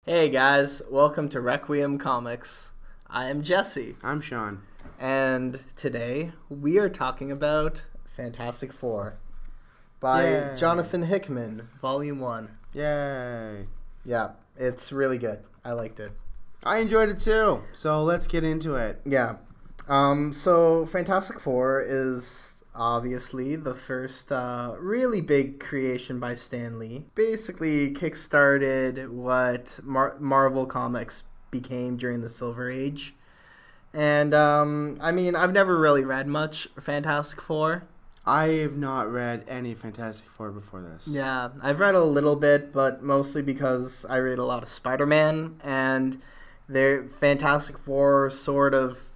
Hey guys, welcome to Requiem Comics. I am Jesse, I'm Sean. and today we are talking about Fantastic Four by Yay. Jonathan Hickman, Volume 1. Yay. Yeah, it's really good. I liked it. I enjoyed it too. So let's get into it. Yeah. So Fantastic Four is obviously the first really big creation by Stan Lee. Basically kickstarted what Marvel Comics became during the Silver Age. And I've never really read much Fantastic Four. I have not read any Fantastic Four before this. Yeah, I've read a little bit, but mostly because I read a lot of Spider-Man, and their Fantastic Four sort of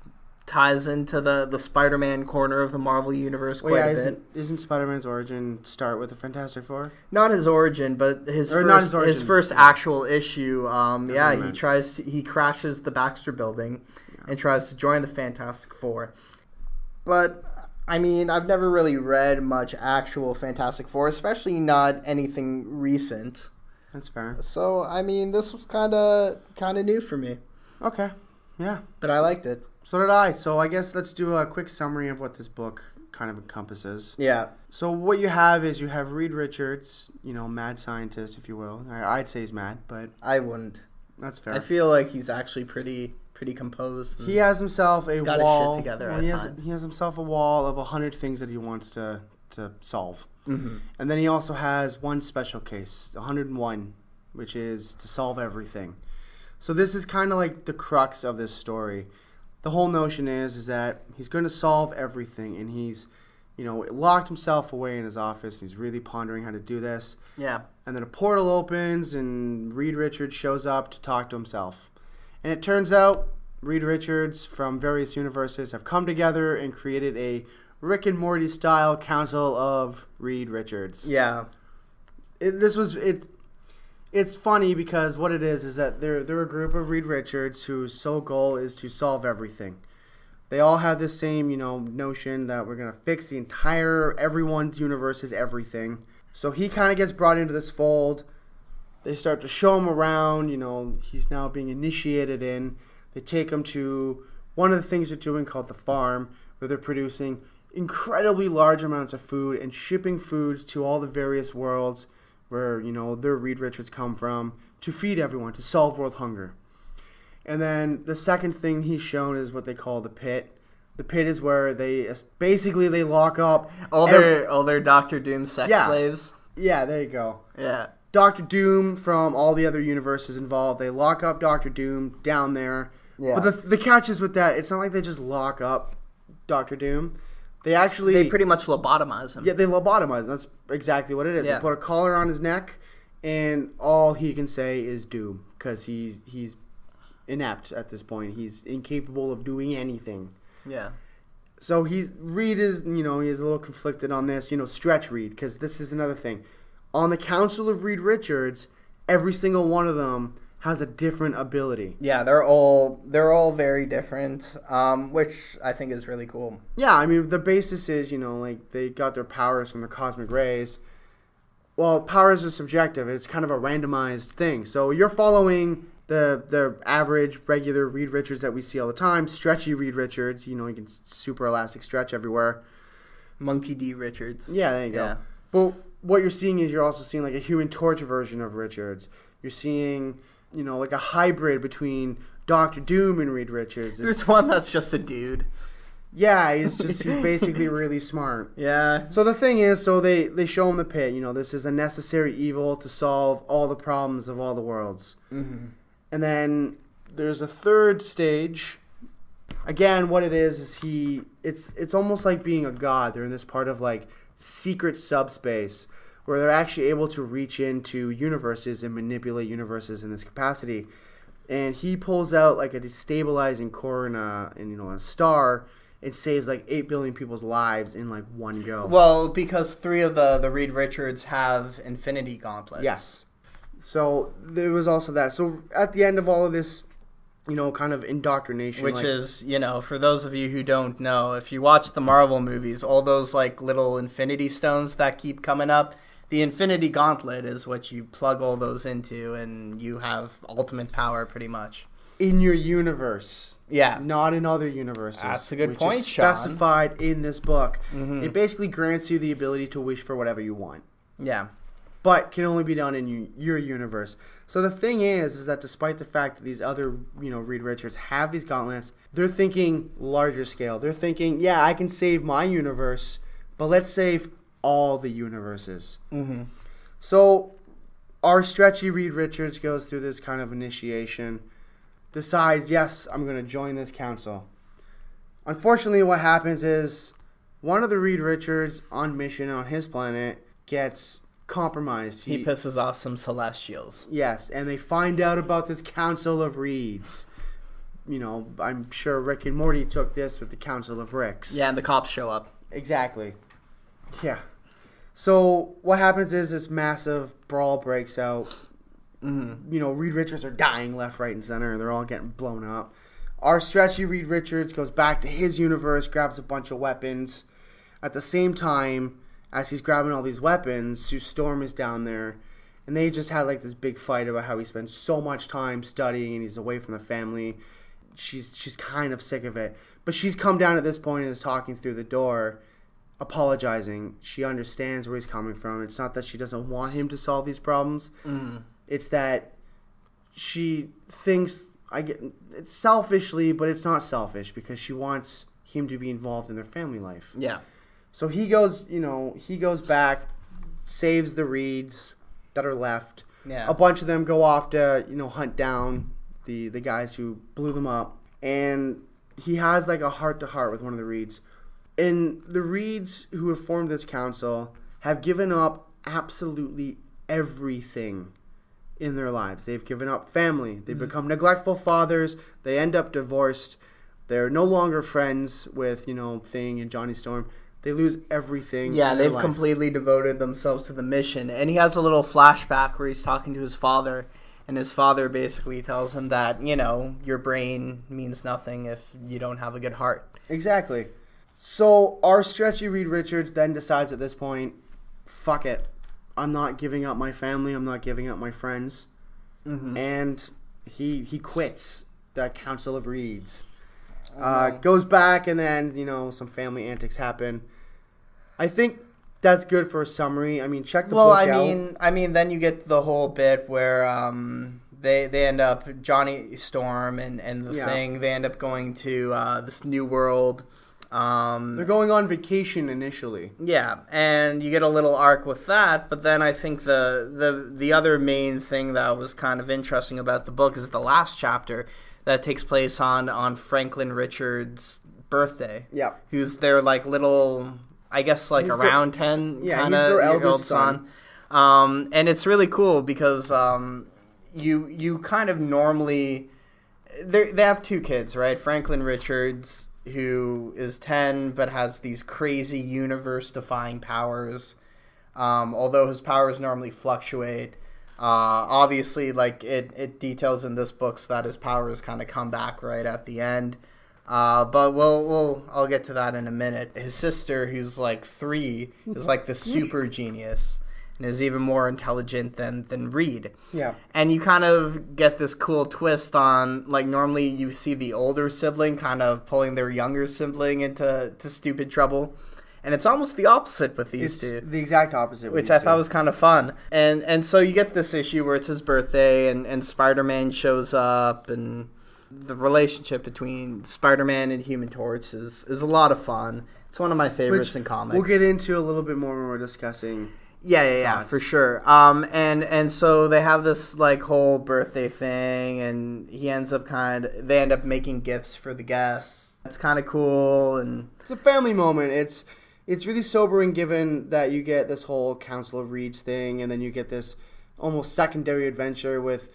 ties into the Spider-Man corner of the Marvel Universe quite a bit. Isn't Spider-Man's origin start with the Fantastic Four? Not his origin, but his first actual issue. He crashes the Baxter Building and tries to join the Fantastic Four. But I've never really read much actual Fantastic Four, especially not anything recent. That's fair. So this was kind of new for me. Okay. Yeah. But I liked it. So did I. So I guess let's do a quick summary of what this book kind of encompasses. Yeah. So what you have Reed Richards, mad scientist, if you will. I'd say he's mad, but I wouldn't. That's fair. I feel like he's actually pretty composed. He has himself a got wall. His shit together. He has himself a wall of 100 things that he wants to solve. Mm-hmm. And then he also has one special case, 101, which is to solve everything. So this is kind of like the crux of this story. The whole notion is that he's going to solve everything, and he's, locked himself away in his office. He's really pondering how to do this. Yeah. And then a portal opens, and Reed Richards shows up to talk to himself. And it turns out Reed Richards from various universes have come together and created a Rick and Morty style Council of Reed Richards. Yeah. It's funny because what it is that they're a group of Reed Richards whose sole goal is to solve everything. They all have this same, notion that we're going to fix everyone's universe's everything. So he kind of gets brought into this fold. They start to show him around, he's now being initiated in. They take him to one of the things they're doing called the farm, where they're producing incredibly large amounts of food and shipping food to all the various worlds where, their Reed Richards come from, to feed everyone, to solve world hunger. And then the second thing he's shown is what they call the pit. The pit is where they lock up all their Doctor Doom sex slaves. Yeah, there you go. Yeah. Doctor Doom from all the other universes involved. They lock up Doctor Doom down there. Yeah. But the catch is with that, it's not like they just lock up Doctor Doom. They pretty much lobotomize him. Yeah, they lobotomize him. That's exactly what it is. Yeah. They put a collar on his neck, and all he can say is Doom, because he's inept at this point. He's incapable of doing anything. Yeah. So Reed is, he is a little conflicted on this. Stretch Reed, because this is another thing. On the Council of Reed Richards, every single one of them has a different ability. Yeah, they're all very different, which I think is really cool. Yeah, the basis is, they got their powers from the cosmic rays. Well, powers are subjective. It's kind of a randomized thing. So you're following the average, regular Reed Richards that we see all the time. Stretchy Reed Richards, he can super elastic stretch everywhere. Monkey D. Richards. Yeah, there you go. Yeah. But what you're seeing is you're also seeing like a Human Torch version of Richards. You're seeing, like a hybrid between Doctor Doom and Reed Richards. There's one that's just a dude. Yeah, he's basically really smart. Yeah. So the thing is, they show him the pit. This is a necessary evil to solve all the problems of all the worlds. Mm-hmm. And then there's a third stage. Again, what it is it's almost like being a god. They're in this part of like secret subspace where they're actually able to reach into universes and manipulate universes in this capacity. And he pulls out like a destabilizing core in a star. It saves like 8 billion people's lives in like one go. Well, because 3 of the Reed Richards have Infinity Gauntlets. Yes. So there was also that. So at the end of all of this, kind of indoctrination. Which is, for those of you who don't know, if you watch the Marvel movies, all those like little Infinity Stones that keep coming up, the Infinity Gauntlet is what you plug all those into, and you have ultimate power pretty much. In your universe. Yeah. Not in other universes. That's a good which point, is Sean. specified in this book. It basically grants you the ability to wish for whatever you want. Yeah. But can only be done in your universe. So the thing is that despite the fact that these other, Reed Richards have these gauntlets, they're thinking larger scale. They're thinking, yeah, I can save my universe, but let's save all the universes. So our stretchy Reed Richards goes through this kind of initiation, decides, yes, I'm going to join this council. Unfortunately, what happens is one of the Reed Richards on mission on his planet gets compromised. He pisses off some Celestials. Yes, and they find out about this Council of Reeds. I'm sure Rick and Morty took this with the Council of Ricks. Yeah, and the cops show up. Exactly. Yeah. So what happens is this massive brawl breaks out. Reed Richards are dying left, right, and center. They're all getting blown up. Our stretchy Reed Richards goes back to his universe, grabs a bunch of weapons. At the same time, as he's grabbing all these weapons, Sue Storm is down there. And they just had like this big fight about how he spends so much time studying and he's away from the family. She's kind of sick of it. But she's come down at this point and is talking through the door, apologizing. She understands where he's coming from. It's not that she doesn't want him to solve these problems. It's that she thinks, it's selfishly, but it's not selfish because she wants him to be involved in their family life. Yeah. So he goes back, saves the Reeds that are left. Yeah. A bunch of them go off to, hunt down the guys who blew them up. And he has like a heart-to-heart with one of the Reeds. And the Reeds who have formed this council have given up absolutely everything in their lives. They've given up family. They've become neglectful fathers. They end up divorced. They're no longer friends with, Thing and Johnny Storm. They lose everything. Yeah, in their they've life. completely devoted themselves to the mission. And he has a little flashback where he's talking to his father, and his father basically tells him that, your brain means nothing if you don't have a good heart. Exactly. So our stretchy Reed Richards then decides at this point, fuck it. I'm not giving up my family. I'm not giving up my friends. And he quits the Council of Reeds. Goes back, and then, some family antics happen. I think that's good for a summary. I mean, check the book out. I mean, then you get the whole bit where they end up, Johnny Storm and the Thing, they end up going to this new world. They're going on vacation initially. Yeah, and you get a little arc with that, but then I think the other main thing that was kind of interesting about the book is the last chapter that takes place on Franklin Richards' birthday. Yeah. Who's their like little, I guess like He's around 10 Yeah, kind he's their of eldest son. And it's really cool because you kind of normally they have two kids, right? Franklin Richards, who is 10 but has these crazy universe-defying powers. Although his powers normally fluctuate. Obviously, like it details in this book that his powers kind of come back right at the end. But I'll get to that in a minute. His sister, who's like 3, is like the super genius and is even more intelligent than Reed. Yeah. And you kind of get this cool twist on, like, normally you see the older sibling kind of pulling their younger sibling into stupid trouble. And it's almost the opposite with these two. It's the exact opposite. Which I thought was kind of fun. And so you get this issue where it's his birthday and Spider-Man shows up, and the relationship between Spider-Man and Human Torch is a lot of fun. It's one of my favorites in comics. We'll get into a little bit more when we're discussing. Yeah, for sure. And so they have this like whole birthday thing, and they end up making gifts for the guests. It's kind of cool, and it's a family moment. It's really sobering given that you get this whole Council of Reeds thing, and then you get this almost secondary adventure with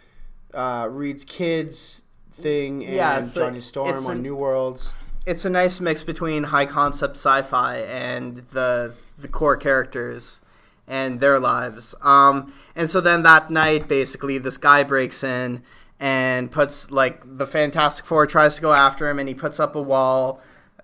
Reed's kids thing and Johnny Storm on New Worlds. It's a nice mix between high concept sci-fi and the core characters and their lives. And so then that night, basically, this guy breaks in and puts, like, the Fantastic Four tries to go after him, and he puts up a wall.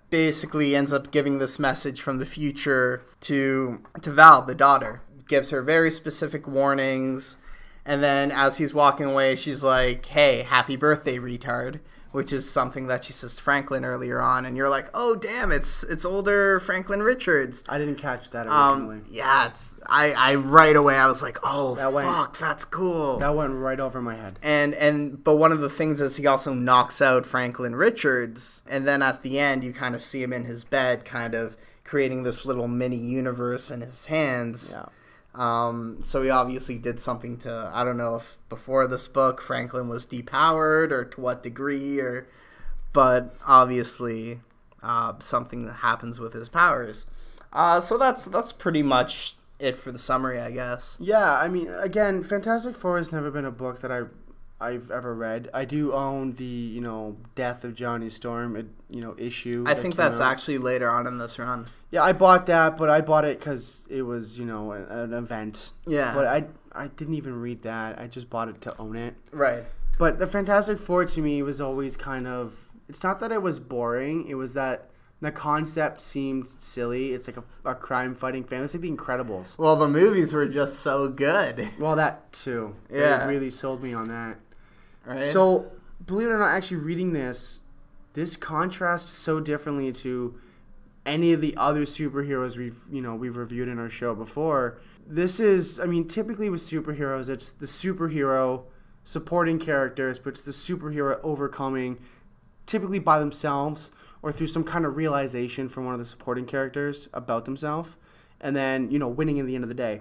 Basically ends up giving this message from the future to Val, the daughter. gives her very specific warnings. And then as he's walking away, she's like, hey, happy birthday, retard. Which is something that she says to Franklin earlier on. And you're like, oh, damn, it's older Franklin Richards. I didn't catch that originally. Yeah, I right away, I was like, oh, fuck, that's cool. That went right over my head. But one of the things is he also knocks out Franklin Richards. And then at the end, you kind of see him in his bed kind of creating this little mini universe in his hands. Yeah. So he obviously did something to, I don't know if before this book Franklin was depowered or to what degree, but obviously something that happens with his powers. So that's pretty much it for the summary, I guess. Yeah, I mean, again, Fantastic Four has never been a book that I've ever read. I do own the, Death of Johnny Storm, issue. I think that's actually later on in this run. Yeah, I bought that, but I bought it because it was, an event. Yeah. But I didn't even read that. I just bought it to own it. Right. But the Fantastic Four to me was always kind of, it's not that it was boring, it was that the concept seemed silly. It's like a crime-fighting family. It's like The Incredibles. Well, the movies were just so good. Well, that too. Yeah. They really sold me on that. Right. So, believe it or not, actually reading this contrasts so differently to any of the other superheroes we've reviewed in our show before. This is, typically with superheroes, it's the superhero supporting characters, but it's the superhero overcoming, typically by themselves or through some kind of realization from one of the supporting characters about themselves, and then, winning in the end of the day.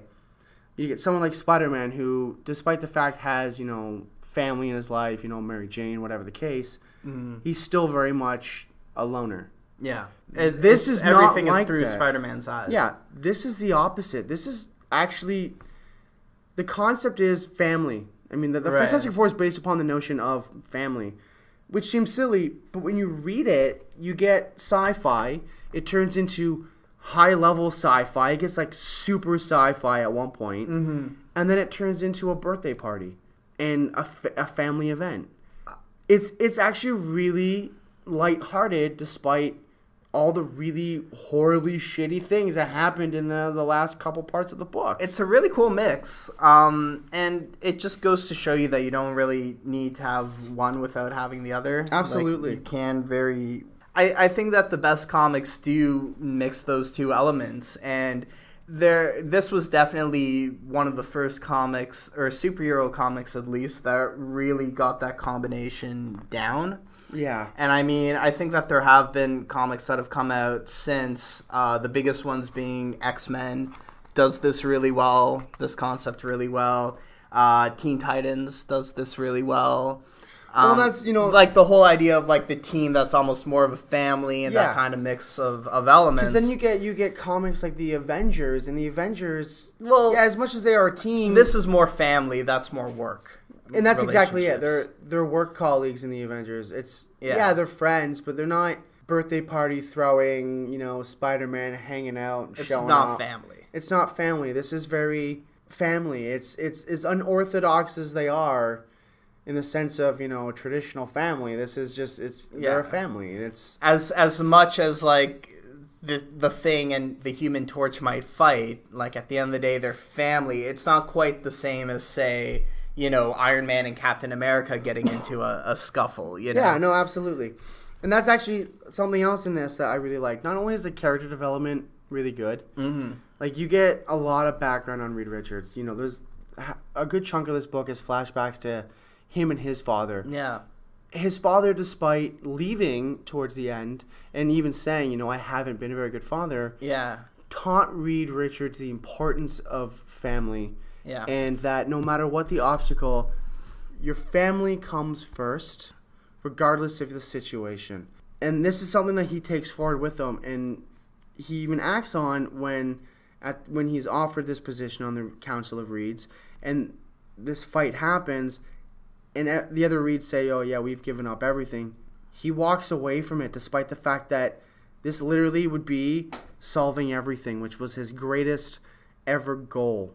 You get someone like Spider-Man who, despite the fact has, family in his life, Mary Jane, whatever the case, he's still very much a loner. Yeah. This is everything not like is through that. Spider-Man's eyes. Yeah, this is the opposite. This is actually, the concept is family. The Right. Fantastic Four is based upon the notion of family, which seems silly, but when you read it, you get sci-fi. It turns into high-level sci-fi. It gets like super sci-fi at one point, and then it turns into a birthday party and a family event. It's actually really lighthearted, despite all the really horribly shitty things that happened in the last couple parts of the book. It's a really cool mix, and it just goes to show you that you don't really need to have one without having the other. Absolutely. Like, you can I think that the best comics do mix those two elements, and this was definitely one of the first comics, or superhero comics at least, that really got that combination down. Yeah. And I think that there have been comics that have come out since, the biggest ones being X-Men does this really well, this concept really well. Teen Titans does this really well. Well, that's, like the whole idea of like the team that's almost more of a family and Yeah. that kind of mix of elements. Because then you get comics like the Avengers, and the Avengers, as much as they are a team, This is more family, that's more work. and that's exactly it. relationships. They're work colleagues in the Avengers. It's Yeah. they're friends, but they're not birthday party throwing, Spider-Man hanging out, It's showing not off. family. It's not family. This is very family. It's as unorthodox as they are, in the sense of, traditional family. This is just they're a family. It's As much as like the Thing and the Human Torch might fight, like at the end of the day they're family. It's not quite the same as, say, Iron Man and Captain America getting into a scuffle, Yeah, no, absolutely. And that's actually something else in this that I really like. Not only is the character development really good, like you get a lot of background on Reed Richards. There's a good chunk of this book is flashbacks to him and his father. Yeah. His father, despite leaving towards the end and even saying, I haven't been a very good father, Yeah. taught Reed Richards the importance of family. Yeah. And that no matter what the obstacle, your family comes first, regardless of the situation. And this is something that he takes forward with him, and he even acts on when he's offered this position on the Council of Reeds, and this fight happens, and the other Reeds say, oh yeah, we've given up everything. He walks away from it, despite the fact that this literally would be solving everything, which was his greatest ever goal.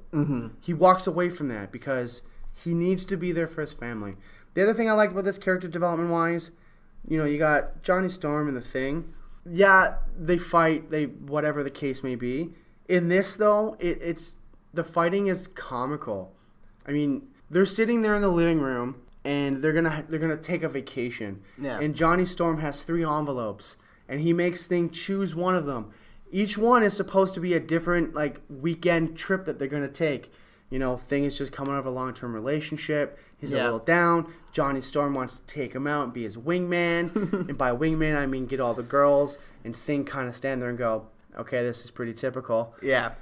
He walks away from that because he needs to be there for his family. The other thing I like about this, character development wise, you got Johnny Storm and the Thing. Yeah, they fight, whatever the case may be. In this though, it's the fighting is comical. I mean, they're sitting there in the living room and they're gonna take a vacation. Yeah. And Johnny Storm has 3 envelopes and he makes Thing choose one of them. Each one is supposed to be a different like weekend trip that they're gonna take. You know, Thing is just coming out of a long-term relationship. He's a little down. Johnny Storm wants to take him out and be his wingman. And by wingman, I mean get all the girls. And Thing kind of stand there and go, okay, this is pretty typical. Yeah.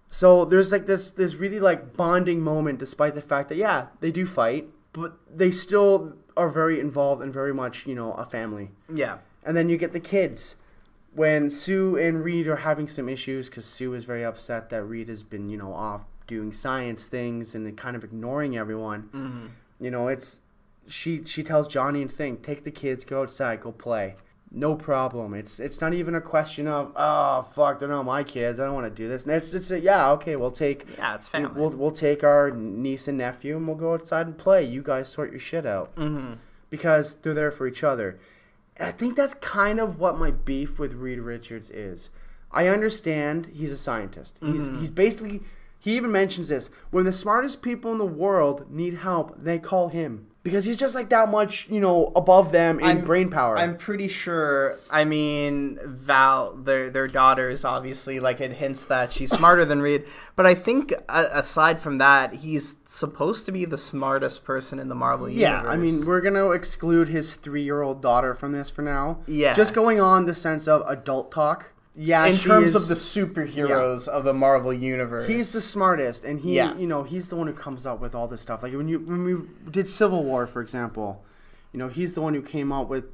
So there's like this really like bonding moment despite the fact that, yeah, they do fight. But they still are very involved and very much, you know, a family. Yeah. And then you get the kids. When Sue and Reed are having some issues because Sue is very upset that Reed has been, you know, off doing science things and kind of ignoring everyone. Mm-hmm. You know, it's she tells Johnny and Thing, take the kids, go outside, go play. No problem. It's not even a question of, oh, fuck, they're not my kids. I don't want to do this. And it's just, yeah, okay, we'll take... Yeah, it's family. We'll take our niece and nephew and we'll go outside and play. You guys sort your shit out. Mm-hmm. Because they're there for each other. And I think that's kind of what my beef with Reed Richards is. I understand he's a scientist. He's basically... He even mentions this. When the smartest people in the world need help, they call him. Because he's just like that much, you know, above them in brain power. I'm pretty sure, I mean, Val, their daughter is obviously, like, it hints that she's smarter than Reed. But I think, aside from that, he's supposed to be the smartest person in the Marvel universe. Yeah, I mean, we're going to exclude his 3-year-old daughter from this for now. Yeah. Just going on the sense of adult talk. Yeah, in terms of the superheroes of the Marvel universe, he's the smartest, and you know, he's the one who comes up with all this stuff. Like when we did Civil War, for example, you know, he's the one who came up with,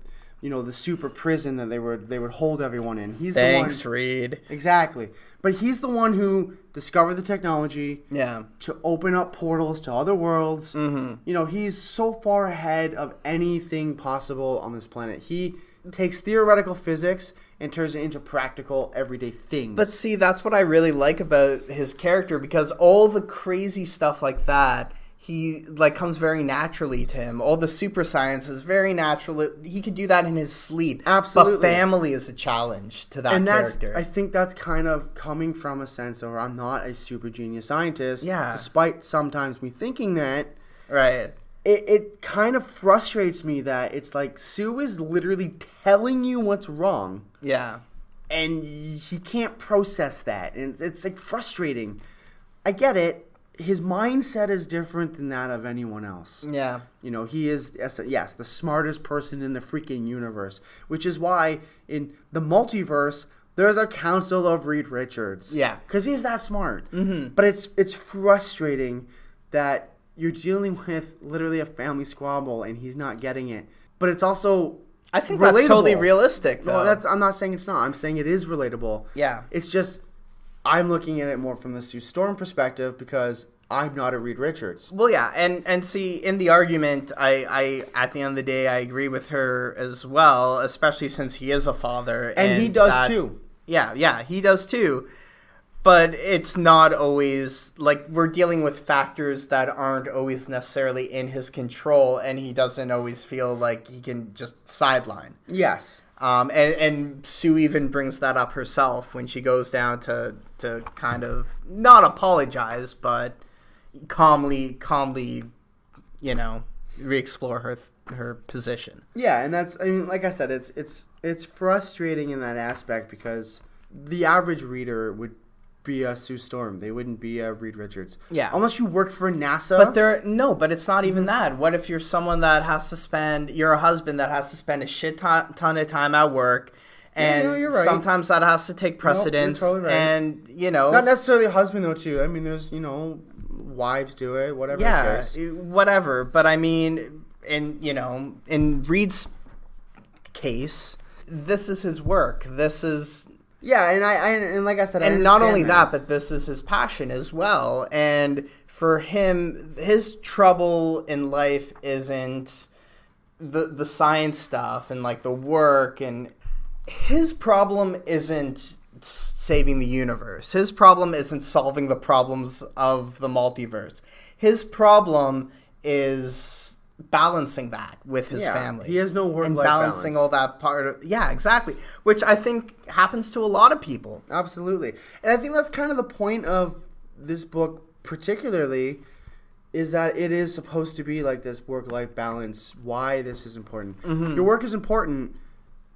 you know, the super prison that they would hold everyone in. Thanks, Reed. Exactly, but he's the one who discovered the technology. Yeah. To open up portals to other worlds. Mm-hmm. You know, he's so far ahead of anything possible on this planet. He takes theoretical physics and turns it into practical, everyday things. But see, that's what I really like about his character, because all the crazy stuff like that, he like comes very naturally to him. All the super science is very natural. He could do that in his sleep. Absolutely. But family is a challenge to that character. I think that's kind of coming from a sense of I'm not a super genius scientist. Yeah. Despite sometimes me thinking that. Right. It kind of frustrates me that it's like Sue is literally telling you what's wrong. Yeah. And he can't process that. And it's like frustrating. I get it. His mindset is different than that of anyone else. Yeah. You know, he is, yes, the smartest person in the freaking universe. Which is why in the multiverse, there's a council of Reed Richards. Yeah. Because he's that smart. Mm-hmm. But it's frustrating that you're dealing with literally a family squabble and he's not getting it. But it's also I think relatable. That's totally realistic, though. No, I'm not saying it's not. I'm saying it is relatable. Yeah. It's just I'm looking at it more from the Sue Storm perspective because I'm not a Reed Richards. Well, yeah, and see, in the argument, I at the end of the day, I agree with her as well, especially since he is a father. And he does too. Yeah, he does too. But it's not always, like, we're dealing with factors that aren't always necessarily in his control, and he doesn't always feel like he can just sideline. Yes. And Sue even brings that up herself when she goes down to kind of, not apologize, but calmly, you know, re-explore her position. Yeah, and that's, I mean, like I said, it's frustrating in that aspect because the average reader would be a Sue Storm. They wouldn't be a Reed Richards. Yeah. Unless you work for NASA. But it's not even that. What if you're someone that has to you're a husband that has to spend a shit ton of time at work, and you're right. Sometimes that has to take precedence. You're totally right. And, you know. Not necessarily a husband, though, too. I mean, there's, you know, wives do it, whatever. Yeah, whatever. But I mean, in Reed's case, this is his work. This is... Yeah, and like I said, and not only that, but this is his passion as well. And for him, his trouble in life isn't the science stuff and like the work, and his problem isn't saving the universe. His problem isn't solving the problems of the multiverse. His problem is balancing that with his family. He has no work-life and balancing balance. all that part of exactly, which I think happens to a lot of people. Absolutely. And I think that's kind of the point of this book particularly is that it is supposed to be like this work-life balance. Why this is important. Mm-hmm. Your work is important,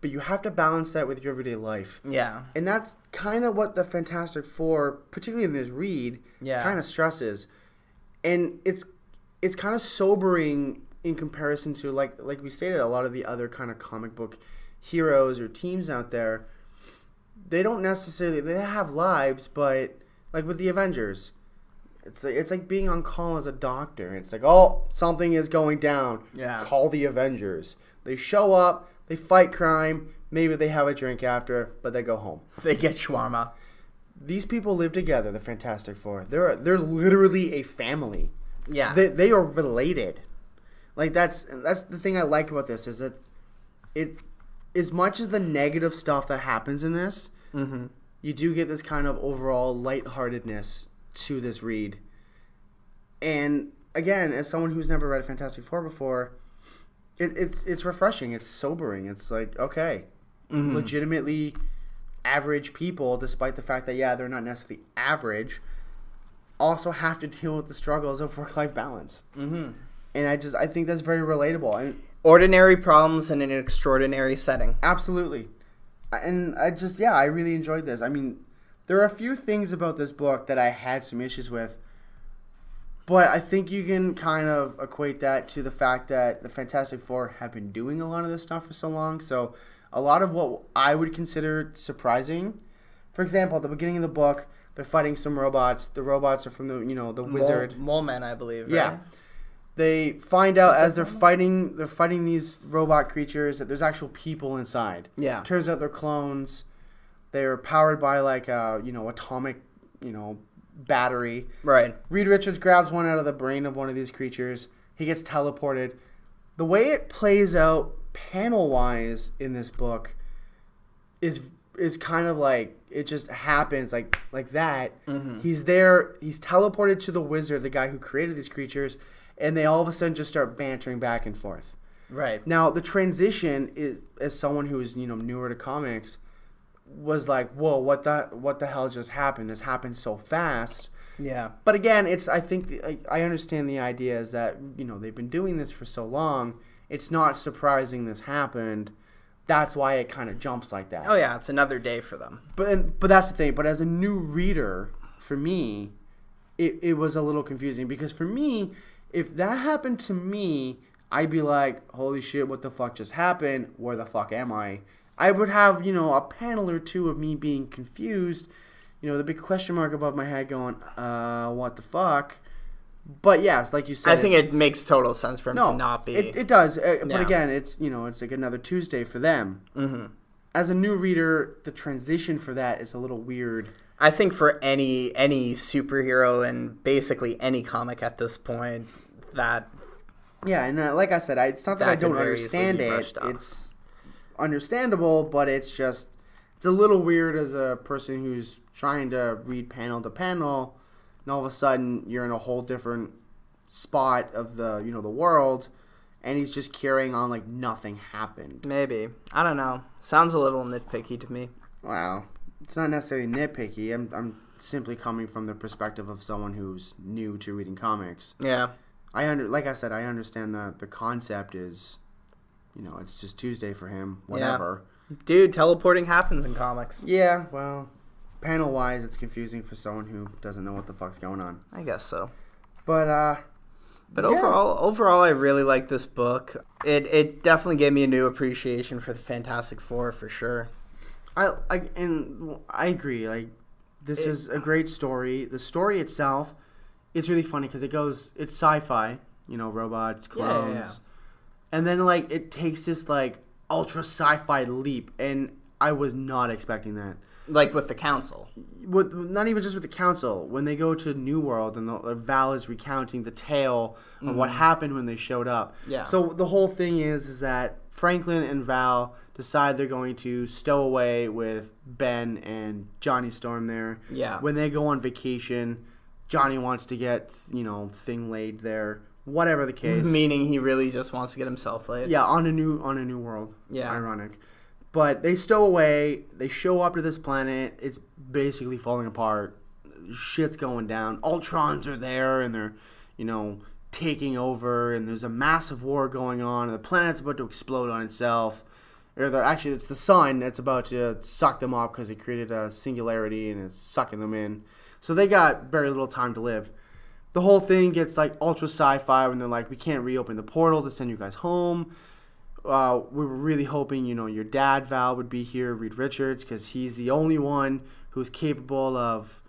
but you have to balance that with your everyday life. Yeah. And that's kind of what the Fantastic Four, particularly in this read, kind of stresses. And it's kind of sobering in comparison to, like we stated, a lot of the other kind of comic book heroes or teams out there. They don't necessarily, they have lives, but like with the Avengers, it's like being on call as a doctor. It's like, oh, something is going down. Yeah. Call the Avengers. They show up, they fight crime, maybe they have a drink after, but they go home. They get shawarma. These people live together, the Fantastic Four. They're literally a family. Yeah. They are related. Like that's the thing I like about this is that it, as much as the negative stuff that happens in this, mm-hmm. you do get this kind of overall lightheartedness to this read. And again, as someone who's never read Fantastic Four before, it's refreshing. It's sobering. It's like, okay, mm-hmm. legitimately average people, despite the fact that, they're not necessarily average, also have to deal with the struggles of work-life balance. Mm-hmm. And I think that's very relatable. And ordinary problems in an extraordinary setting. Absolutely. And I really enjoyed this. I mean, there are a few things about this book that I had some issues with, but I think you can kind of equate that to the fact that the Fantastic Four have been doing a lot of this stuff for so long. So a lot of what I would consider surprising, for example, at the beginning of the book, they're fighting some robots. The robots are from the wizard. Mole Men, I believe. Right? Yeah. They find out as they're fighting these robot creatures that there's actual people inside. Yeah. Turns out they're clones. They're powered by like a, atomic, battery. Right. Reed Richards grabs one out of the brain of one of these creatures. He gets teleported. The way it plays out panel-wise in this book is kind of like it just happens like that. Mm-hmm. He's there. He's teleported to the wizard, the guy who created these creatures, and they all of a sudden just start bantering back and forth. Right. Now, the transition is, as someone who is, newer to comics, was like, whoa, what the hell just happened? This happened so fast. Yeah. But again, I think I understand the idea is that, they've been doing this for so long. It's not surprising this happened. That's why it kind of jumps like that. Oh, yeah. It's another day for them. But that's the thing. But as a new reader, for me, it was a little confusing. Because for me, if that happened to me, I'd be like, holy shit, what the fuck just happened? Where the fuck am I? I would have, a panel or two of me being confused. The big question mark above my head going, what the fuck? But yes, like you said, I think it makes total sense for him to not be. It does. But again, it's like another Tuesday for them. Mm-hmm. As a new reader, the transition for that is a little weird. I think for any superhero and basically any comic at this point, that... Yeah, and like I said, it's not that I don't understand it. It's understandable, but it's a little weird as a person who's trying to read panel to panel, and all of a sudden you're in a whole different spot of the the world, and he's just carrying on like nothing happened. Maybe. I don't know. Sounds a little nitpicky to me. Wow. It's not necessarily nitpicky. I'm simply coming from the perspective of someone who's new to reading comics. Yeah. Like I said, I understand the concept is, it's just Tuesday for him, whatever. Yeah. Dude, teleporting happens in comics. Yeah, well, panel-wise, it's confusing for someone who doesn't know what the fuck's going on. I guess so. But yeah. overall, I really like this book. It definitely gave me a new appreciation for the Fantastic Four, for sure. I agree. Like, this is a great story. The story itself, it's really funny because it's sci-fi, robots, clones. Yeah. And then, like, it takes this, like, ultra sci-fi leap, and I was not expecting that. Like with the council. Not even just with the council. When they go to New World and Val is recounting the tale of what happened when they showed up. Yeah. So the whole thing is that Franklin and Val decide they're going to stow away with Ben and Johnny Storm there. Yeah. When they go on vacation, Johnny wants to get, thing laid there. Whatever the case. Meaning he really just wants to get himself laid. Yeah, on a new world. Yeah. Ironic. But they stow away. They show up to this planet. It's basically falling apart. shit's going down. Ultrons are there, and they're, taking over, and there's a massive war going on, and the planet's about to explode on itself. Actually, it's the sun that's about to suck them up because it created a singularity, and it's sucking them in. So they got very little time to live. The whole thing gets like ultra sci-fi when they're like, we can't reopen the portal to send you guys home. We were really hoping, your dad, Val, would be here, Reed Richards, because he's the only one who's capable of,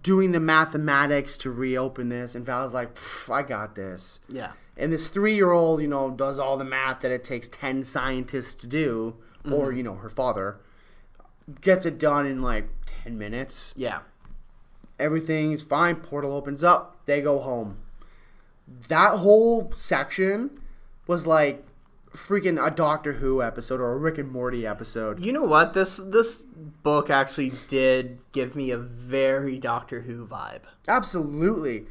doing the mathematics to reopen this. And Val's like, I got this. Yeah. And this 3-year-old, does all the math that it takes 10 scientists to do, or, her father, gets it done in like 10 minutes. Yeah. Everything's fine. Portal opens up. They go home. That whole section was like freaking a Doctor Who episode or a Rick and Morty episode. You know what? This book actually did give me a very Doctor Who vibe. Absolutely.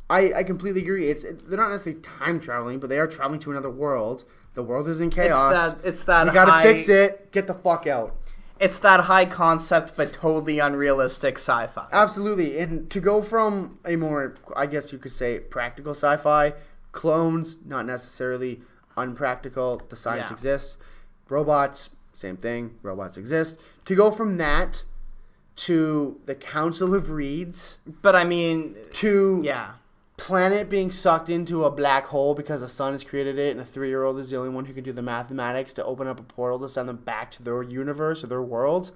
I completely agree. They're not necessarily time traveling, but they are traveling to another world. The world is in chaos. It's that we gotta fix it. Get the fuck out. It's that high concept but totally unrealistic sci-fi. Absolutely. And to go from a more, I guess you could say, practical sci-fi, clones, not necessarily unpractical, the science exists. Robots, same thing, robots exist. To go from that to the Council of Reeds. But I mean... To planet being sucked into a black hole because the sun has created it, and a 3-year-old is the only one who can do the mathematics to open up a portal to send them back to their universe or their worlds.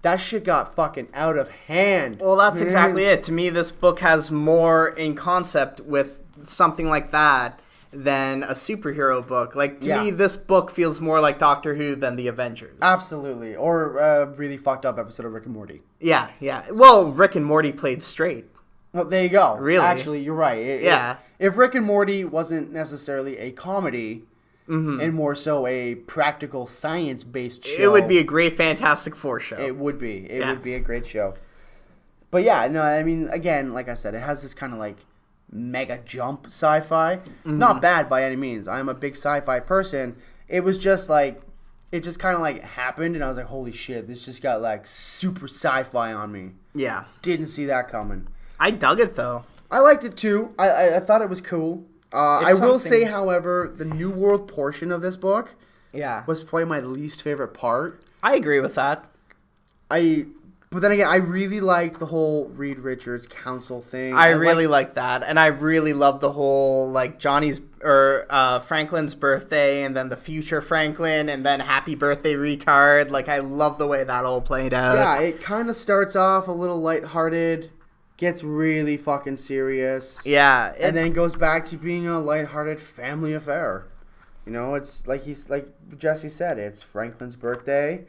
That shit got fucking out of hand. Well, that's exactly it. To me, this book has more in concept with something like that than a superhero book. Like, to me, this book feels more like Doctor Who than the Avengers. Absolutely. Or a really fucked up episode of Rick and Morty. Yeah. Well, Rick and Morty played straight. Well, there you go. Really? Actually, you're right. If Rick and Morty wasn't necessarily a comedy and more so a practical science-based show... It would be a great Fantastic Four show. It would be. It would be a great show. But yeah, no, I mean, again, like I said, it has this kind of like mega jump sci-fi. Not bad by any means. I'm a big sci-fi person. It was just like... It just kind of like happened, and I was like, holy shit, this just got like super sci-fi on me. Yeah. Didn't see that coming. I dug it, though. I liked it, too. I thought it was cool. I will say, however, the New World portion of this book was probably my least favorite part. I agree with that. But then again, I really liked the whole Reed Richards council thing. I really liked that. And I really loved the whole, like, Franklin's birthday, and then the future Franklin, and then happy birthday retard. Like, I love the way that all played out. Yeah, it kind of starts off a little lighthearted, gets really fucking serious. Yeah. And then goes back to being a lighthearted family affair. It's like Jesse said, it's Franklin's birthday.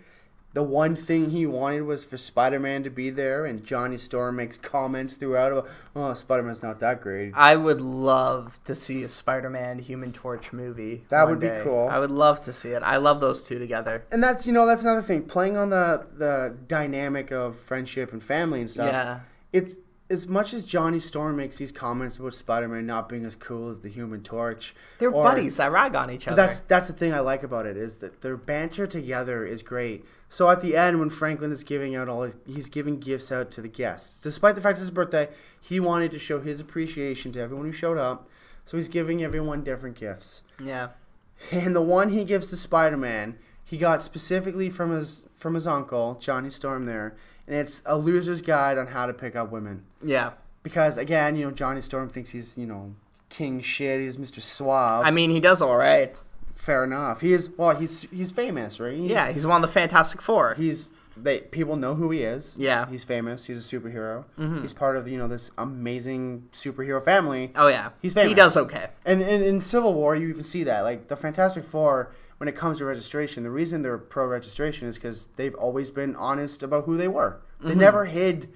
The one thing he wanted was for Spider-Man to be there, and Johnny Storm makes comments throughout about, oh, Spider-Man's not that great. I would love to see a Spider-Man Human Torch movie. That would be cool. I would love to see it. I love those two together. And that's another thing. Playing on the dynamic of friendship and family and stuff. Yeah. It's as much as Johnny Storm makes these comments about Spider-Man not being as cool as the Human Torch. They're buddies that rag on each other. That's the thing I like about it, is that their banter together is great. So at the end, when Franklin is giving out he's giving gifts out to the guests. Despite the fact it's his birthday, he wanted to show his appreciation to everyone who showed up. So he's giving everyone different gifts. Yeah. And the one he gives to Spider-Man, he got specifically from his uncle, Johnny Storm there. And it's a loser's guide on how to pick up women. Yeah. Because, again, Johnny Storm thinks he's, king shit. He's Mr. Suave. I mean, he does all right. Fair enough. He's famous, right? He's one of the Fantastic Four. People know who he is. Yeah. He's famous. He's a superhero. Mm-hmm. He's part of, this amazing superhero family. Oh, yeah. He's famous. He does okay. And in Civil War, you even see that. Like, the Fantastic Four, when it comes to registration, the reason they're pro-registration is because they've always been honest about who they were. They never hid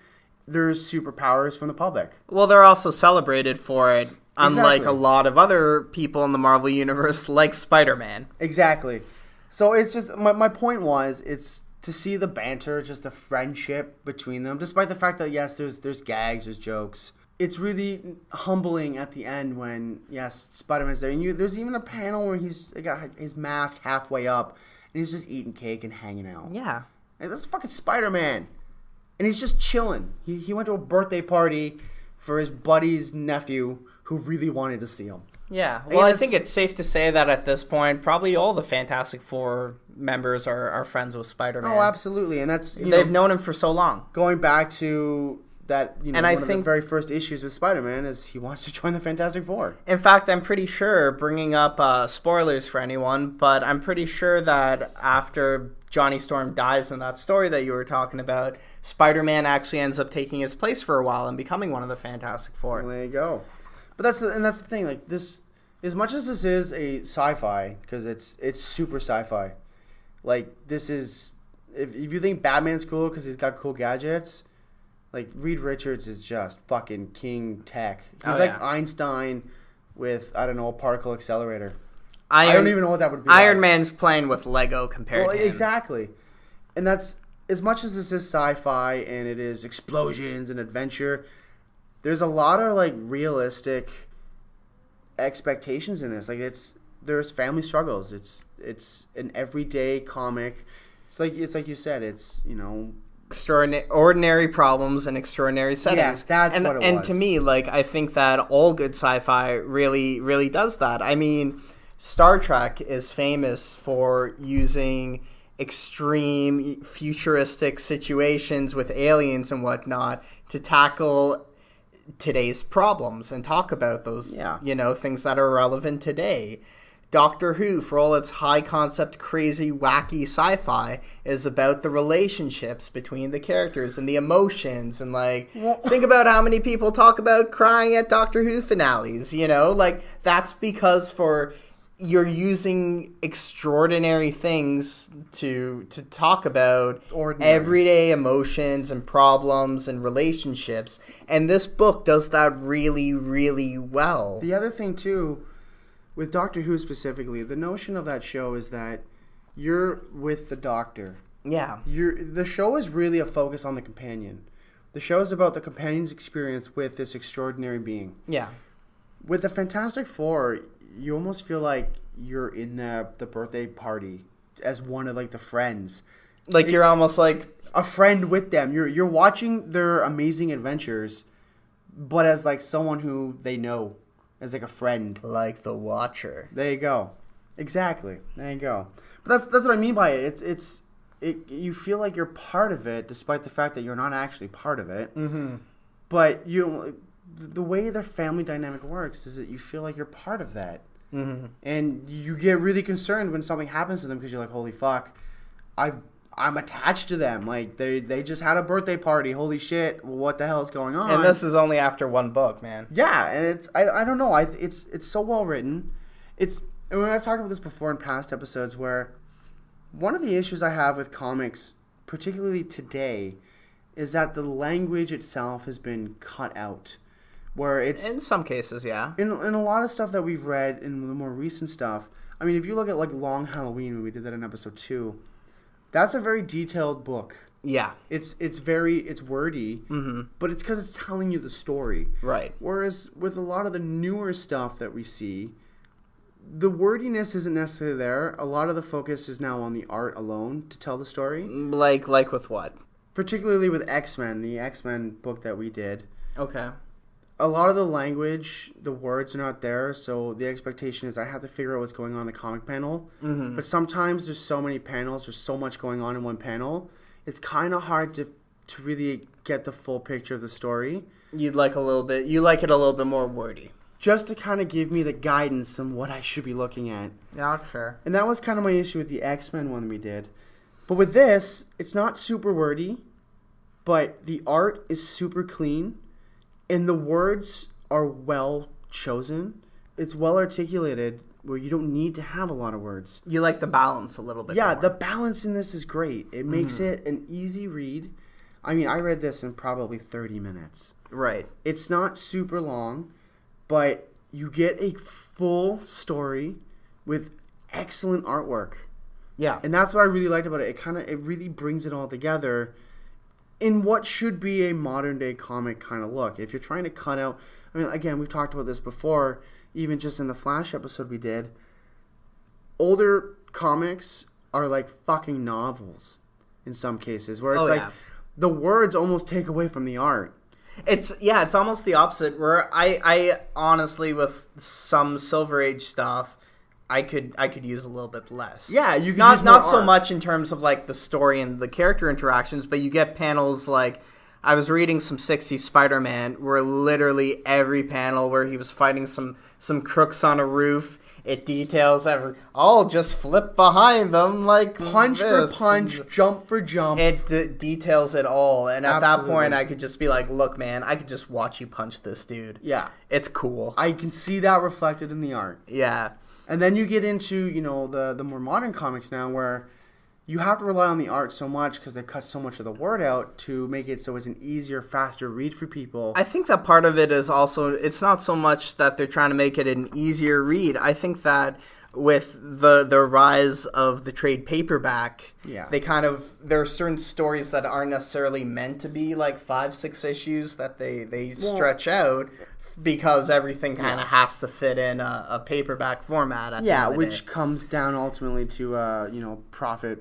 their superpowers from the public. Well, they're also celebrated for it, unlike Exactly. a lot of other people in the Marvel Universe, like Spider-Man. Exactly. So it's just, my point was, it's to see the banter, just the friendship between them, despite the fact that, yes, there's gags, there's jokes. It's really humbling at the end when, yes, Spider-Man's there. And there's even a panel where he's got his mask halfway up, and he's just eating cake and hanging out. Yeah. Hey, that's fucking Spider-Man. and he's just chilling. He went to a birthday party for his buddy's nephew who really wanted to see him. Yeah, well, I think it's safe to say that at this point, probably all the Fantastic Four members are friends with Spider-Man. Oh, absolutely, and that's they've known him for so long. Going back to that, and I one think of the very first issues with Spider-Man is he wants to join the Fantastic Four. In fact, I'm pretty sure, bringing up spoilers for anyone, but I'm pretty sure that after Johnny Storm dies in that story that you were talking about, Spider-Man actually ends up taking his place for a while and becoming one of the Fantastic Four. Well, there you go. But that's the thing. Like this, as much as this is a sci-fi, because it's super sci-fi. Like this is, if you think Batman's cool because he's got cool gadgets, like Reed Richards is just fucking king tech. He's Einstein with, I don't know, a particle accelerator. I don't even know what that would be. Iron Man's playing with Lego compared to him. Exactly. And that's, as much as this is sci-fi and it is explosions and adventure, there's a lot of like realistic expectations in this. Like there's family struggles. It's an everyday comic. It's like you said, it's, ordinary problems and extraordinary settings. Yes, that's what it was. And to me, like, I think that all good sci-fi really, really does that. I mean, Star Trek is famous for using extreme futuristic situations with aliens and whatnot to tackle today's problems and talk about those, things that are relevant today. Doctor Who, for all its high concept, crazy, wacky sci-fi, is about the relationships between the characters and the emotions. And, think about how many people talk about crying at Doctor Who finales, that's because you're using extraordinary things to talk about everyday emotions and problems and relationships. And this book does that really, really well. The other thing, too, with Doctor Who specifically, the notion of that show is that you're with the Doctor. Yeah. The show is really a focus on the companion. The show is about the companion's experience with this extraordinary being. Yeah. With the Fantastic Four, you almost feel like you're in the birthday party as one of, the friends. Like, you're almost like a friend with them. You're watching their amazing adventures, but as, someone who they know. As a friend. Like the Watcher. There you go. Exactly. There you go. But that's what I mean by it. You feel like you're part of it, despite the fact that you're not actually part of it. Mm-hmm. But the way their family dynamic works is that you feel like you're part of that. Mm-hmm. And you get really concerned when something happens to them because you're like, holy fuck, I'm attached to them. Like, they just had a birthday party. Holy shit, what the hell is going on? And this is only after one book, man. Yeah, and I don't know. It's so well written. And I've talked about this before in past episodes, where one of the issues I have with comics, particularly today, is that the language itself has been cut out. Where it's in some cases, yeah. In a lot of stuff that we've read in the more recent stuff. I mean, if you look at Long Halloween, when we did that in episode 2. That's a very detailed book. Yeah. It's wordy, mm-hmm. but it's because it's telling you the story. Right. Whereas with a lot of the newer stuff that we see, the wordiness isn't necessarily there. A lot of the focus is now on the art alone to tell the story. Like with what? Particularly with X-Men, the X-Men book that we did. Okay. A lot of the language, the words are not there, so the expectation is I have to figure out what's going on in the comic panel. Mm-hmm. But sometimes there's so many panels, there's so much going on in one panel, it's kind of hard to really get the full picture of the story. You like it a little bit more wordy. Just to kind of give me the guidance on what I should be looking at. Yeah, sure. And that was kind of my issue with the X-Men one we did. But with this, it's not super wordy, but the art is super clean. And the words are well chosen. It's well articulated where you don't need to have a lot of words. You like the balance a little bit more. The balance in this is great. It makes it an easy read. I mean, I read this in probably 30 minutes. Right. It's not super long, but you get a full story with excellent artwork. Yeah. And that's what I really liked about it. It really brings it all together in what should be a modern day comic kind of look. If you're trying to cut out, I mean, again, we've talked about this before, even just in the Flash episode we did. Older comics are like fucking novels in some cases, where it's the words almost take away from the art. It's almost the opposite. Where I honestly, with some Silver Age stuff, I could use a little bit less. Yeah, you could not use more not so art. much in terms of like the story and the character interactions, but you get panels like I was reading some 60s Spider-Man where literally every panel where he was fighting some crooks on a roof, it details I'll just flip behind them like Punch this. for punch, jump for jump. It details it all, and at Absolutely. that point I could just be like, look man, I could just watch you punch this dude. Yeah. It's cool. I can see that reflected in the art. Yeah. And then you get into, the more modern comics now where you have to rely on the art so much because they've cut so much of the word out to make it so it's an easier, faster read for people. I think that part of it is also, it's not so much that they're trying to make it an easier read. I think that with the rise of the trade paperback, Yeah. there are certain stories that aren't necessarily meant to be like 5-6 issues that they stretch out because everything kind of has to fit in a paperback format at the end of the which day. comes down ultimately to profit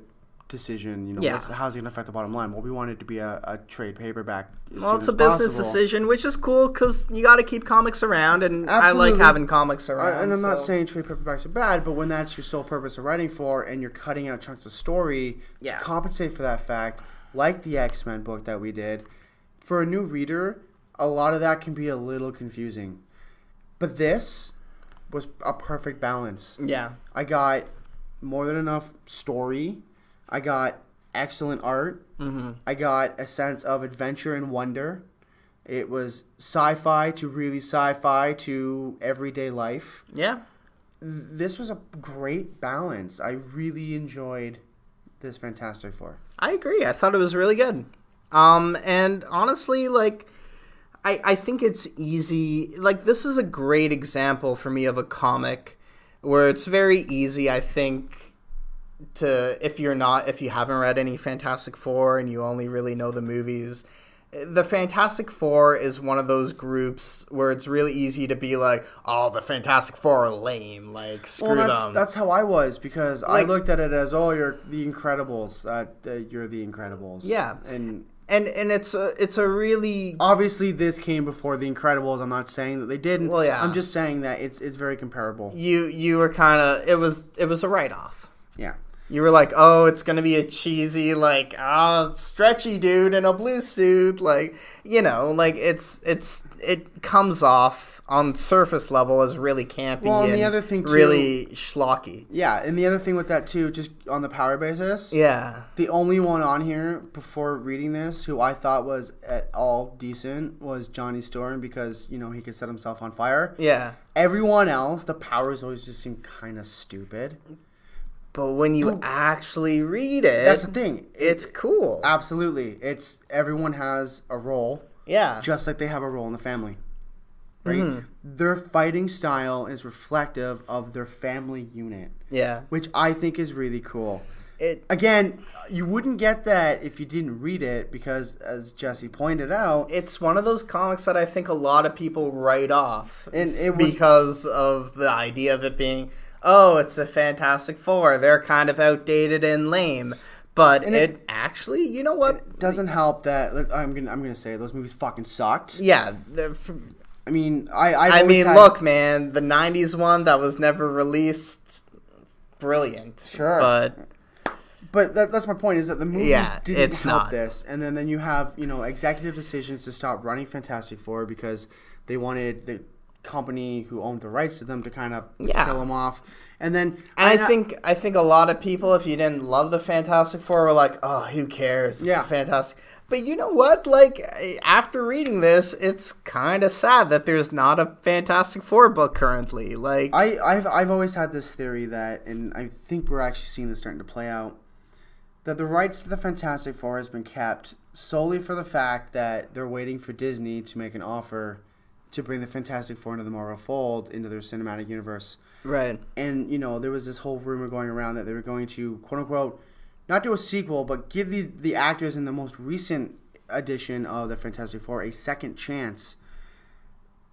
decision. How's it going to affect the bottom line? Well, we want it to be a trade paperback. Well, it's a business decision, which is cool because you got to keep comics around, and Absolutely. I like having comics around. And I'm not saying trade paperbacks are bad, but when that's your sole purpose of writing for, and you're cutting out chunks of story to compensate for that fact, like the X-Men book that we did, for a new reader, a lot of that can be a little confusing. But this was a perfect balance. Yeah. I got more than enough story. I got excellent art. Mm-hmm. I got a sense of adventure and wonder. It was sci-fi to really sci-fi to everyday life. Yeah. This was a great balance. I really enjoyed this Fantastic Four. I agree. I thought it was really good. And honestly, like, I think it's easy. Like, this is a great example for me of a comic where it's very easy, I think, if you haven't read any Fantastic Four and you only really know the movies, the Fantastic Four is one of those groups where it's really easy to be like, oh, the Fantastic Four are lame, like, screw them. That's how I was, because I looked at it as, you're the Incredibles, you're the Incredibles. Yeah. And it's a really... Obviously, this came before the Incredibles. I'm not saying that they didn't. Well, yeah. I'm just saying that it's very comparable. You were kind of... It was a write-off. Yeah. You were like, oh, it's going to be a cheesy, like, stretchy dude in a blue suit. Like, like, it comes off on surface level as really campy and the other thing, too, really schlocky. Yeah, and the other thing with that, too, just on the power basis. Yeah. The only one on here before reading this who I thought was at all decent was Johnny Storm, because, he could set himself on fire. Yeah. Everyone else, the powers always just seem kind of stupid. But when you actually read it... That's the thing. It's cool. Absolutely. Everyone has a role. Yeah. Just like they have a role in the family. Right? Mm-hmm. Their fighting style is reflective of their family unit. Yeah. Which I think is really cool. Again, you wouldn't get that if you didn't read it, because, as Jesse pointed out... It's one of those comics that I think a lot of people write off. And because of the idea of it being... Oh, it's a Fantastic Four. They're kind of outdated and lame. But it actually, you know what? It doesn't help that... I'm gonna say those movies fucking sucked. Yeah. I mean, look, man. The 90s one that was never released, brilliant. Sure. But that's my point, is that the movies didn't help this. And then you have, executive decisions to stop running Fantastic Four because they wanted the company who owned the rights to them to kind of kill them off. And I think a lot of people, if you didn't love the Fantastic Four, were like, oh, who cares? It's fantastic. But you know what? Like, after reading this, it's kind of sad that there's not a Fantastic Four book currently. Like, I've always had this theory that, and I think we're actually seeing this starting to play out, that the rights to the Fantastic Four has been kept solely for the fact that they're waiting for Disney to make an offer to bring the Fantastic Four into the Marvel fold, into their cinematic universe. Right. And, there was this whole rumor going around that they were going to, quote-unquote, not do a sequel, but give the actors in the most recent edition of the Fantastic Four a second chance,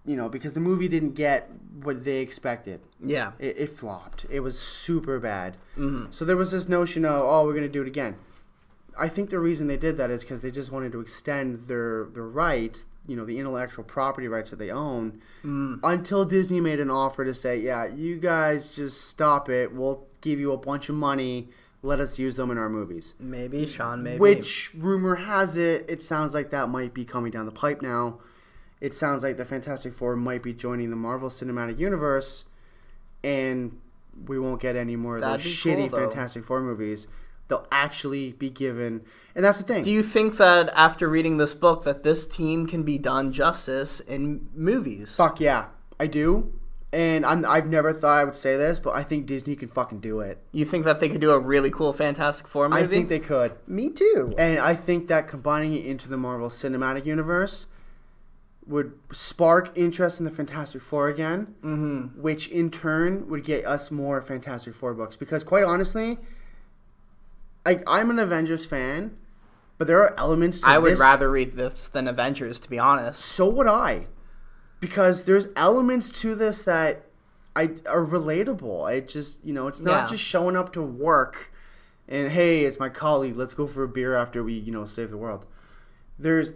because the movie didn't get what they expected. Yeah. It flopped. It was super bad. Mm-hmm. So there was this notion of, we're going to do it again. I think the reason they did that is because they just wanted to extend their rights, the intellectual property rights that they own, until Disney made an offer to say, yeah, you guys just stop it. We'll give you a bunch of money. Let us use them in our movies. Maybe, Sean, maybe. Which, rumor has it sounds like that might be coming down the pipe now. It sounds like the Fantastic Four might be joining the Marvel Cinematic Universe, and we won't get any more of those shitty Fantastic Four movies. They'll actually be given... And that's the thing. Do you think that after reading this book that this team can be done justice in movies? Fuck yeah. I do. And I've never thought I would say this, but I think Disney can fucking do it. You think that they could do a really cool Fantastic Four movie? I think they could. Me too. And I think that combining it into the Marvel Cinematic Universe would spark interest in the Fantastic Four again, which in turn would get us more Fantastic Four books. Because quite honestly, I'm an Avengers fan, but there are elements to this. I would rather read this than Avengers, to be honest. So would I. Because there's elements to this that are relatable. It just, it's not just showing up to work and, hey, it's my colleague, let's go for a beer after we, save the world. There's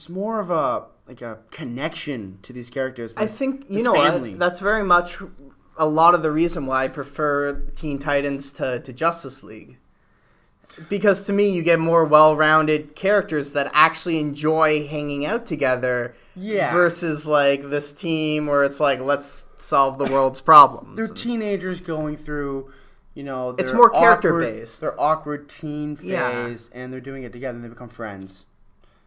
more of a connection to these characters. I think, what? That's very much a lot of the reason why I prefer Teen Titans to Justice League. Because to me, you get more well-rounded characters that actually enjoy hanging out together. Yeah. Versus this team where it's let's solve the world's problems. They're teenagers going through, it's more character-based. Their awkward teen phase, and they're doing it together, and they become friends.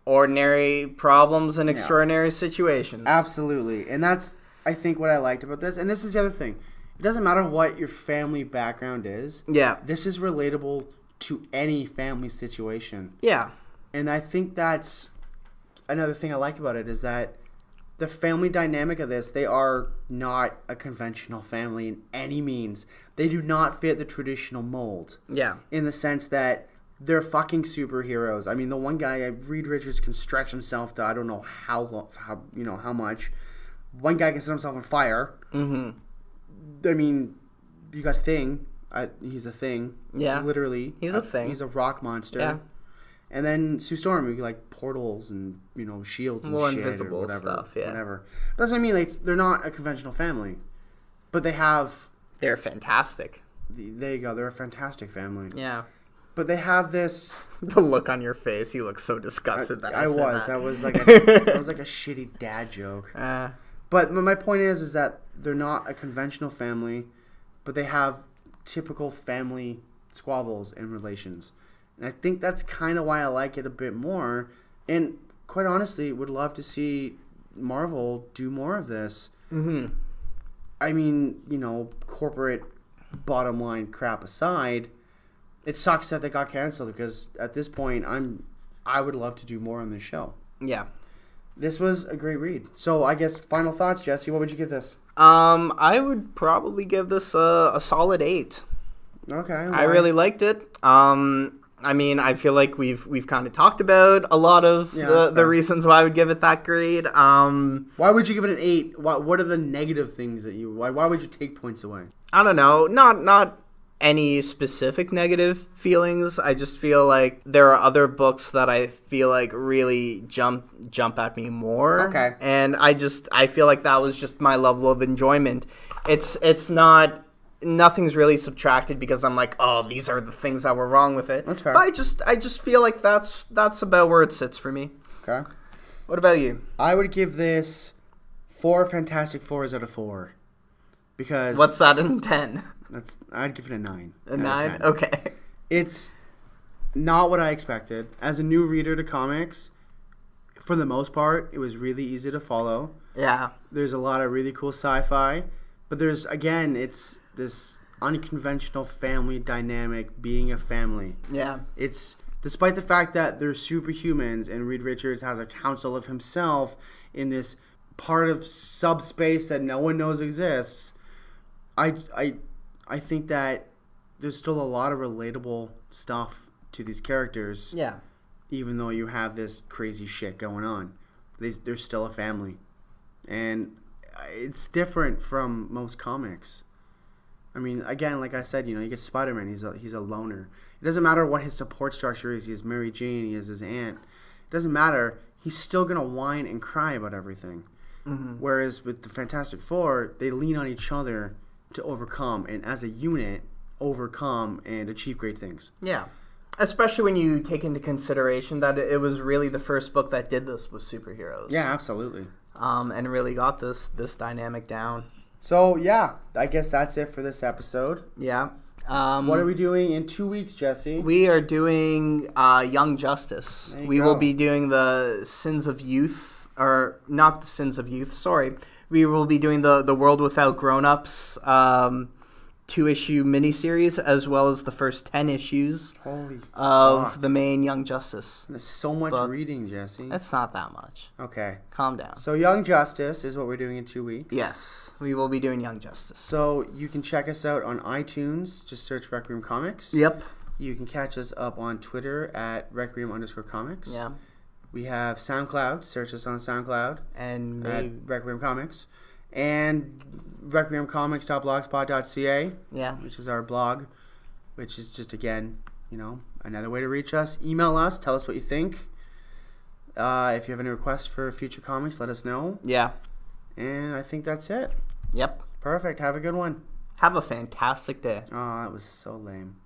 Ordinary problems and extraordinary situations. Absolutely. And that's, I think, what I liked about this. And this is the other thing. It doesn't matter what your family background is. Yeah. This is relatable to any family situation. Yeah. And I think that's another thing I like about it, is that the family dynamic of this, they are not a conventional family in any means. They do not fit the traditional mold. Yeah. In the sense that they're fucking superheroes. I mean, the one guy, Reed Richards, can stretch himself to I don't know how much. One guy can set himself on fire. Mm-hmm. I mean, you got Thing. He's a thing. Yeah. Literally. He's a thing. He's a rock monster. Yeah. And then Sue Storm, who portals and, shields and shit invisible or whatever. stuff, yeah. Whatever. But that's what I mean. They're not a conventional family. But they have... They're fantastic. There you go. They're a fantastic family. Yeah. But they have this... The look on your face. You look so disgusted that I said that. That was like a shitty dad joke. But my point is that they're not a conventional family, but they have typical family squabbles and relations. And I think that's kind of why I like it a bit more. And quite honestly, would love to see Marvel do more of this. Mm-hmm. I mean, corporate bottom line crap aside, it sucks that they got canceled because at this point, I would love to do more on this show. Yeah. This was a great read. So I guess final thoughts, Jesse. What would you give this? I would probably give this a solid 8. Okay. I really liked it. I mean, I feel like we've kind of talked about a lot of the reasons why I would give it that grade. Why would you give it an 8? What are the negative things that why would you take points away? I don't know. Not any specific negative feelings. I just feel like there are other books that I feel like really jump at me more. Okay. And I feel like that was just my level of enjoyment. It's not... Nothing's really subtracted because I'm like, oh, these are the things that were wrong with it. That's fair. But I just feel like that's about where it sits for me. Okay. What about you? I would give this 4 Fantastic Fours out of 4. Because... What's that in 10? I'd give it a 9. A 9? Okay. It's not what I expected. As a new reader to comics, for the most part, it was really easy to follow. Yeah. There's a lot of really cool sci-fi. But there's, again, it's this unconventional family dynamic being a family. Yeah. It's, despite the fact that they're superhumans and Reed Richards has a council of himself in this part of subspace that no one knows exists, I think that there's still a lot of relatable stuff to these characters. Yeah. Even though you have this crazy shit going on. They're still a family. And it's different from most comics. I mean, again, like I said, you get Spider-Man. He's a loner. It doesn't matter what his support structure is. He has Mary Jane. He has his aunt. It doesn't matter. He's still gonna whine and cry about everything. Mm-hmm. Whereas with the Fantastic Four, they lean on each other to overcome, and as a unit, overcome and achieve great things. Yeah. Especially when you take into consideration that it was really the first book that did this with superheroes. Yeah, absolutely. And really got this dynamic down. So, yeah, I guess that's it for this episode. Yeah. What are we doing in 2 weeks, Jesse? We are doing Young Justice. We will be doing the Sins of Youth, or not the Sins of Youth, sorry. We will be doing the World Without Grown-Ups 2-issue miniseries, as well as the first 10 issues of the main Young Justice. There's so much reading, Jesse. It's not that much. Okay. Calm down. So Young Justice is what we're doing in 2 weeks. Yes, we will be doing Young Justice. So you can check us out on iTunes. Just search Requiem Comics. Yep. You can catch us up on Twitter at Requiem_Comics. Yeah. We have SoundCloud. Search us on SoundCloud. And at Requiem Comics. And requiemcomics.blogspot.ca. Yeah. Which is our blog. Which is just, again, another way to reach us. Email us. Tell us what you think. If you have any requests for future comics, let us know. Yeah. And I think that's it. Yep. Perfect. Have a good one. Have a fantastic day. Oh, that was so lame.